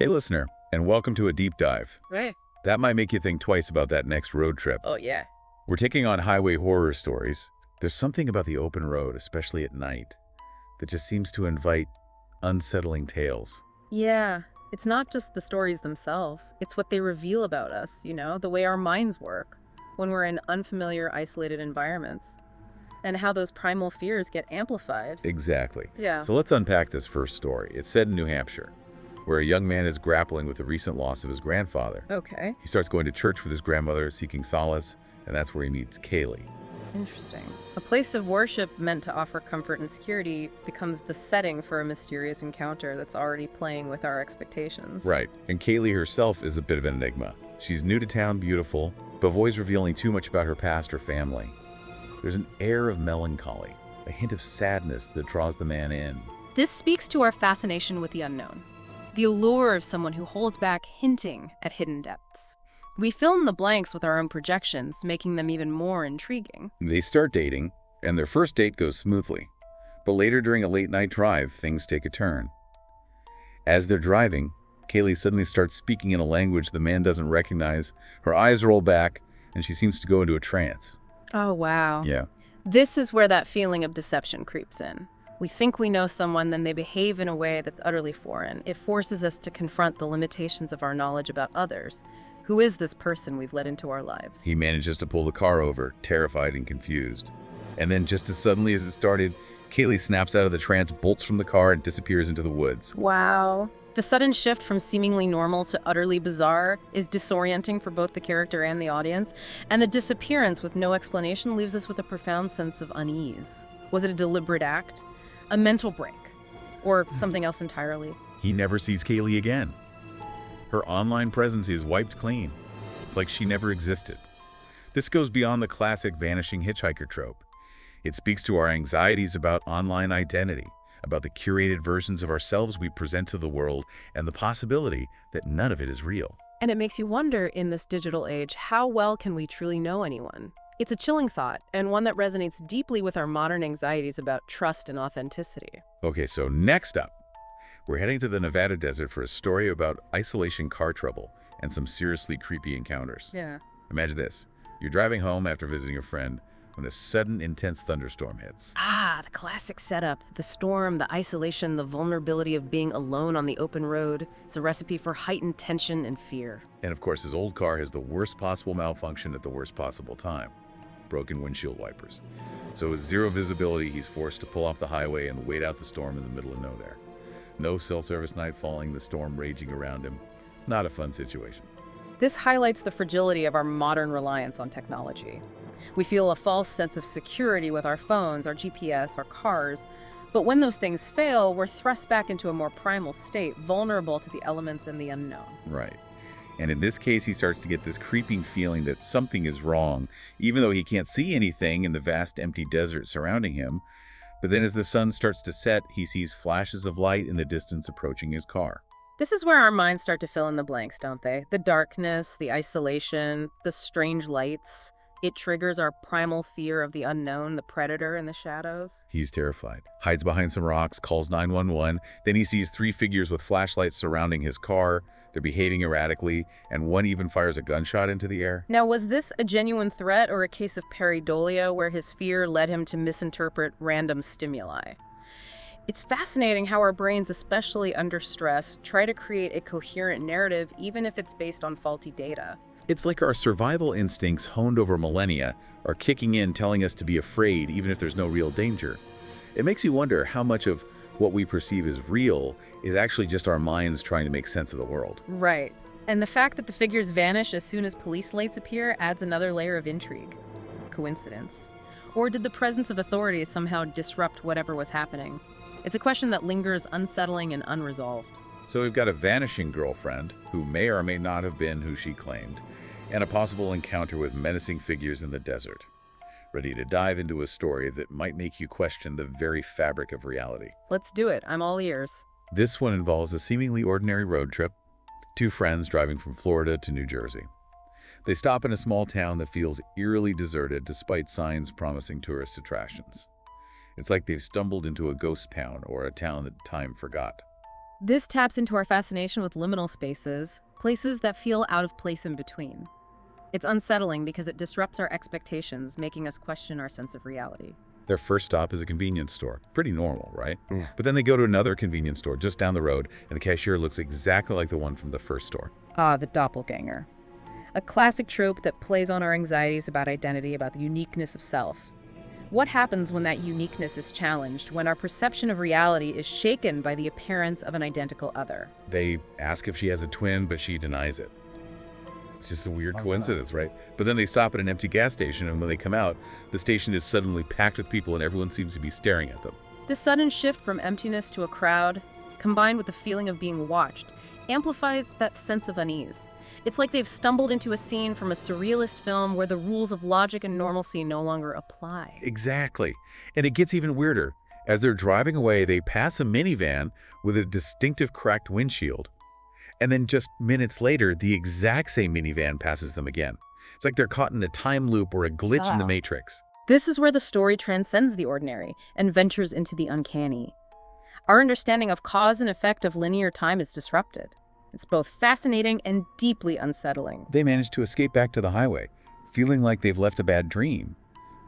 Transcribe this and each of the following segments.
Hey listener, and welcome to a deep dive. Right. That might make you think twice about that next road trip. Oh, yeah. We're taking on highway horror stories. There's something about the open road, especially at night, that just seems to invite unsettling tales. Yeah. It's not just the stories themselves, it's what they reveal about us, the way our minds work when we're in unfamiliar, isolated environments, and how those primal fears get amplified. Exactly. Yeah. So let's unpack this first story. It's set in New Hampshire, where a young man is grappling with the recent loss of his grandfather. Okay. He starts going to church with his grandmother, seeking solace, and that's where he meets Kaylee. Interesting. A place of worship meant to offer comfort and security becomes the setting for a mysterious encounter that's already playing with our expectations. Right, and Kaylee herself is a bit of an enigma. She's new to town, beautiful, but avoids revealing too much about her past or family. There's an air of melancholy, a hint of sadness that draws the man in. This speaks to our fascination with the unknown, the allure of someone who holds back, hinting at hidden depths. We fill in the blanks with our own projections, making them even more intriguing. They start dating, and their first date goes smoothly. But later during a late-night drive, things take a turn. As they're driving, Kaylee suddenly starts speaking in a language the man doesn't recognize. Her eyes roll back, and she seems to go into a trance. Oh, wow. Yeah. This is where that feeling of deception creeps in. We think we know someone, then they behave in a way that's utterly foreign. It forces us to confront the limitations of our knowledge about others. Who is this person we've let into our lives? He manages to pull the car over, terrified and confused. And then just as suddenly as it started, Kaylee snaps out of the trance, bolts from the car, and disappears into the woods. Wow. The sudden shift from seemingly normal to utterly bizarre is disorienting for both the character and the audience, and the disappearance with no explanation leaves us with a profound sense of unease. Was it a deliberate act? A mental break? Or something else entirely? He never sees Kaylee again. Her online presence is wiped clean. It's like she never existed. This goes beyond the classic vanishing hitchhiker trope. It speaks to our anxieties about online identity, about the curated versions of ourselves we present to the world, and the possibility that none of it is real. And it makes you wonder, in this digital age, how well can we truly know anyone? It's a chilling thought, and one that resonates deeply with our modern anxieties about trust and authenticity. Okay, so next up, we're heading to the Nevada desert for a story about isolation car trouble and some seriously creepy encounters. Yeah. Imagine this. You're driving home after visiting a friend when a sudden, intense thunderstorm hits. Ah, the classic setup. The storm, the isolation, the vulnerability of being alone on the open road. It's a recipe for heightened tension and fear. And of course, his old car has the worst possible malfunction at the worst possible time. Broken windshield wipers. So with zero visibility, he's forced to pull off the highway and wait out the storm in the middle of nowhere. No cell service night falling, the storm raging around him. Not a fun situation. This highlights the fragility of our modern reliance on technology. We feel a false sense of security with our phones, our GPS, our cars. But when those things fail, we're thrust back into a more primal state, vulnerable to the elements and the unknown. Right. And in this case, he starts to get this creeping feeling that something is wrong, even though he can't see anything in the vast empty desert surrounding him. But then as the sun starts to set, he sees flashes of light in the distance approaching his car. This is where our minds start to fill in the blanks, don't they? The darkness, the isolation, the strange lights. It triggers our primal fear of the unknown, the predator in the shadows. He's terrified, hides behind some rocks, calls 911. Then he sees three figures with flashlights surrounding his car. They're behaving erratically, and one even fires a gunshot into the air. Now, was this a genuine threat or a case of pareidolia where his fear led him to misinterpret random stimuli? It's fascinating how our brains, especially under stress, try to create a coherent narrative even if it's based on faulty data. It's like our survival instincts honed over millennia are kicking in, telling us to be afraid even if there's no real danger. It makes you wonder how much of what we perceive as real is actually just our minds trying to make sense of the world. Right. And the fact that the figures vanish as soon as police lights appear adds another layer of intrigue. Coincidence? Or did the presence of authorities somehow disrupt whatever was happening? It's a question that lingers unsettling and unresolved. So we've got a vanishing girlfriend who may or may not have been who she claimed, and a possible encounter with menacing figures in the desert. Ready to dive into a story that might make you question the very fabric of reality. Let's do it. I'm all ears. This one involves a seemingly ordinary road trip. Two friends driving from Florida to New Jersey. They stop in a small town that feels eerily deserted despite signs promising tourist attractions. It's like they've stumbled into a ghost town or a town that time forgot. This taps into our fascination with liminal spaces, places that feel out of place in between. It's unsettling because it disrupts our expectations, making us question our sense of reality. Their first stop is a convenience store. Pretty normal, right? Yeah. But then they go to another convenience store just down the road, and the cashier looks exactly like the one from the first store. Ah, the doppelganger. A classic trope that plays on our anxieties about identity, about the uniqueness of self. What happens when that uniqueness is challenged, when our perception of reality is shaken by the appearance of an identical other? They ask if she has a twin, but she denies it. It's just a weird coincidence, right? But then they stop at an empty gas station, and when they come out, the station is suddenly packed with people, and everyone seems to be staring at them. This sudden shift from emptiness to a crowd, combined with the feeling of being watched, amplifies that sense of unease. It's like they've stumbled into a scene from a surrealist film where the rules of logic and normalcy no longer apply. Exactly. And it gets even weirder. As they're driving away, they pass a minivan with a distinctive cracked windshield. And then just minutes later, the exact same minivan passes them again. It's like they're caught in a time loop or a glitch in the Matrix. This is where the story transcends the ordinary and ventures into the uncanny. Our understanding of cause and effect of linear time is disrupted. It's both fascinating and deeply unsettling. They manage to escape back to the highway, feeling like they've left a bad dream,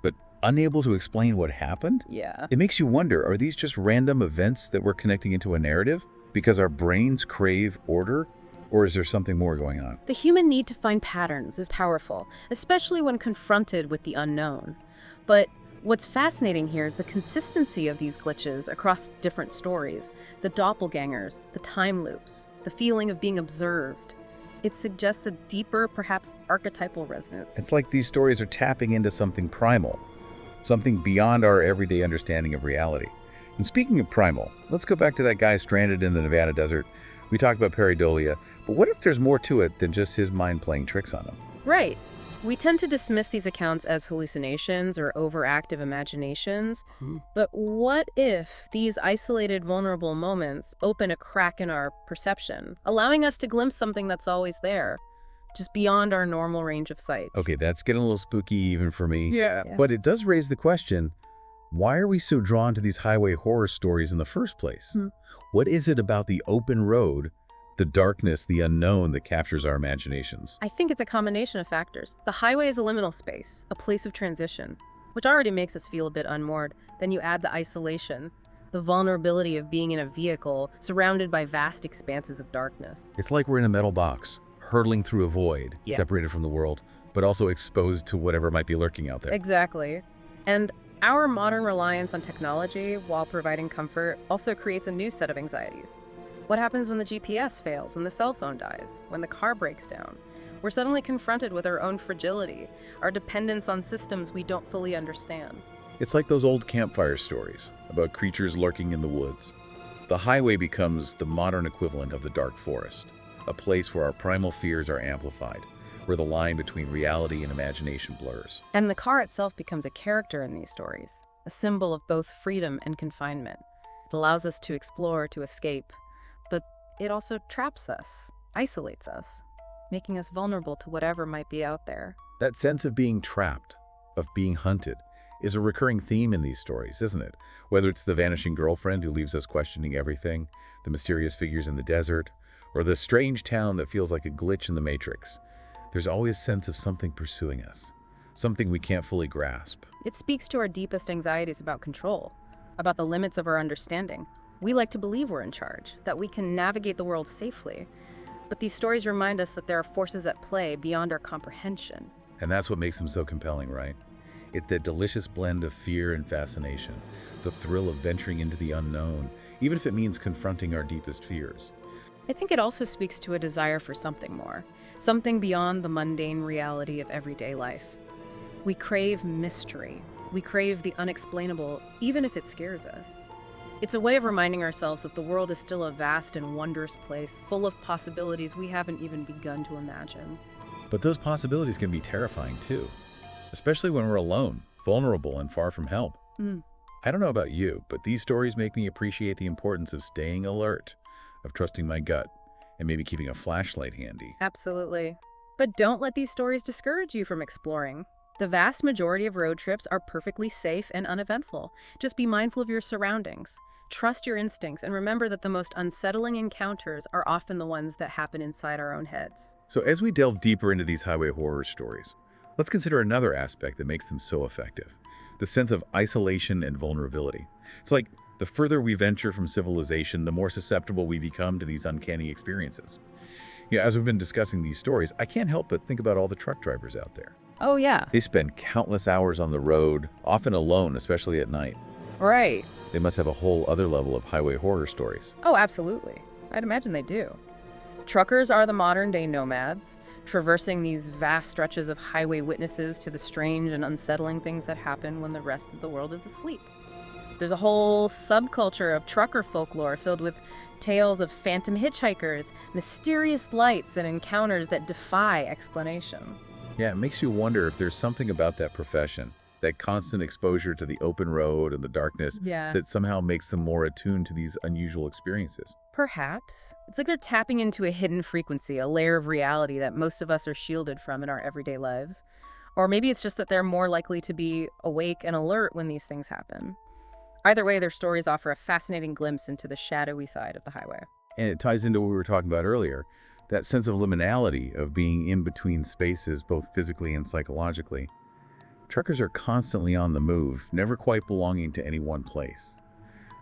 but unable to explain what happened? Yeah. It makes you wonder, are these just random events that we're connecting into a narrative because our brains crave order? Or is there something more going on? The human need to find patterns is powerful, especially when confronted with the unknown. But what's fascinating here is the consistency of these glitches across different stories. The doppelgangers, the time loops, the feeling of being observed. It suggests a deeper, perhaps archetypal resonance. It's like these stories are tapping into something primal, something beyond our everyday understanding of reality. And speaking of primal, let's go back to that guy stranded in the Nevada desert. We talked about pareidolia, but what if there's more to it than just his mind playing tricks on him? Right. We tend to dismiss these accounts as hallucinations or overactive imaginations. But what if these isolated, vulnerable moments open a crack in our perception, allowing us to glimpse something that's always there, just beyond our normal range of sight? Okay, that's getting a little spooky even for me. Yeah. But it does raise the question, why are we so drawn to these highway horror stories in the first place? What is it about the open road, the darkness, the unknown that captures our imaginations? I think it's a combination of factors. The highway is a liminal space, a place of transition, which already makes us feel a bit unmoored. Then you add the isolation, the vulnerability of being in a vehicle surrounded by vast expanses of darkness. It's like we're in a metal box, hurtling through a void, Yeah. separated from the world, but also exposed to whatever might be lurking out there. Exactly. And our modern reliance on technology, while providing comfort, also creates a new set of anxieties. What happens when the GPS fails, when the cell phone dies, when the car breaks down? We're suddenly confronted with our own fragility, our dependence on systems we don't fully understand. It's like those old campfire stories about creatures lurking in the woods. The highway becomes the modern equivalent of the dark forest, a place where our primal fears are amplified, where the line between reality and imagination blurs. And the car itself becomes a character in these stories, a symbol of both freedom and confinement. It allows us to explore, to escape, but it also traps us, isolates us, making us vulnerable to whatever might be out there. That sense of being trapped, of being hunted, is a recurring theme in these stories, isn't it? Whether it's the vanishing girlfriend who leaves us questioning everything, the mysterious figures in the desert, or the strange town that feels like a glitch in the Matrix, there's always a sense of something pursuing us, something we can't fully grasp. It speaks to our deepest anxieties about control, about the limits of our understanding. We like to believe we're in charge, that we can navigate the world safely. But these stories remind us that there are forces at play beyond our comprehension. And that's what makes them so compelling, right? It's that delicious blend of fear and fascination, the thrill of venturing into the unknown, even if it means confronting our deepest fears. I think it also speaks to a desire for something more, something beyond the mundane reality of everyday life. We crave mystery. We crave the unexplainable, even if it scares us. It's a way of reminding ourselves that the world is still a vast and wondrous place, full of possibilities we haven't even begun to imagine. But those possibilities can be terrifying too, especially when we're alone, vulnerable, and far from help. I don't know about you, but these stories make me appreciate the importance of staying alert, of trusting my gut, and maybe keeping a flashlight handy. Absolutely. But don't let these stories discourage you from exploring. The vast majority of road trips are perfectly safe and uneventful. Just be mindful of your surroundings. Trust your instincts and remember that the most unsettling encounters are often the ones that happen inside our own heads. So as we delve deeper into these highway horror stories, let's consider another aspect that makes them so effective: the sense of isolation and vulnerability. It's like the further we venture from civilization, the more susceptible we become to these uncanny experiences. As we've been discussing these stories, I can't help but think about all the truck drivers out there. Oh, yeah. They spend countless hours on the road, often alone, especially at night. Right. They must have a whole other level of highway horror stories. Oh, absolutely. I'd imagine they do. Truckers are the modern-day nomads, traversing these vast stretches of highway witnesses to the strange and unsettling things that happen when the rest of the world is asleep. There's a whole subculture of trucker folklore filled with tales of phantom hitchhikers, mysterious lights, and encounters that defy explanation. Yeah, it makes you wonder if there's something about that profession, that constant exposure to the open road and the darkness, Yeah. that somehow makes them more attuned to these unusual experiences. Perhaps. It's like they're tapping into a hidden frequency, a layer of reality that most of us are shielded from in our everyday lives. Or maybe it's just that they're more likely to be awake and alert when these things happen. Either way, their stories offer a fascinating glimpse into the shadowy side of the highway. And it ties into what we were talking about earlier, that sense of liminality, of being in between spaces, both physically and psychologically. Truckers are constantly on the move, never quite belonging to any one place.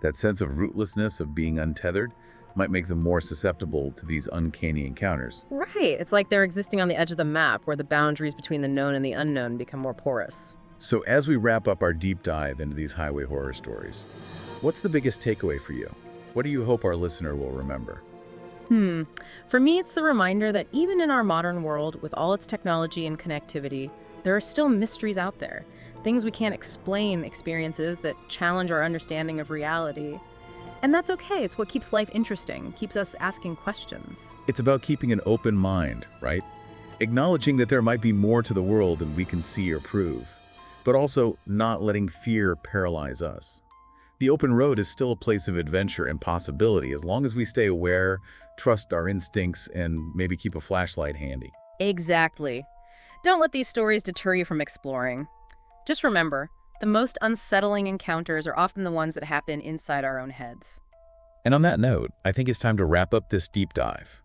That sense of rootlessness, of being untethered, might make them more susceptible to these uncanny encounters. Right. It's like they're existing on the edge of the map where the boundaries between the known and the unknown become more porous. So as we wrap up our deep dive into these highway horror stories, what's the biggest takeaway for you? What do you hope our listener will remember? For me, it's the reminder that even in our modern world, with all its technology and connectivity, there are still mysteries out there. Things we can't explain, experiences that challenge our understanding of reality. And that's okay. It's what keeps life interesting, keeps us asking questions. It's about keeping an open mind, right? Acknowledging that there might be more to the world than we can see or prove, but also not letting fear paralyze us. The open road is still a place of adventure and possibility as long as we stay aware, trust our instincts, and maybe keep a flashlight handy. Exactly. Don't let these stories deter you from exploring. Just remember, the most unsettling encounters are often the ones that happen inside our own heads. And on that note, I think it's time to wrap up this deep dive.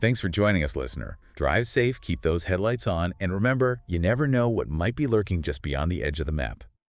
Thanks for joining us, listener. Drive safe, keep those headlights on, and remember, you never know what might be lurking just beyond the edge of the map.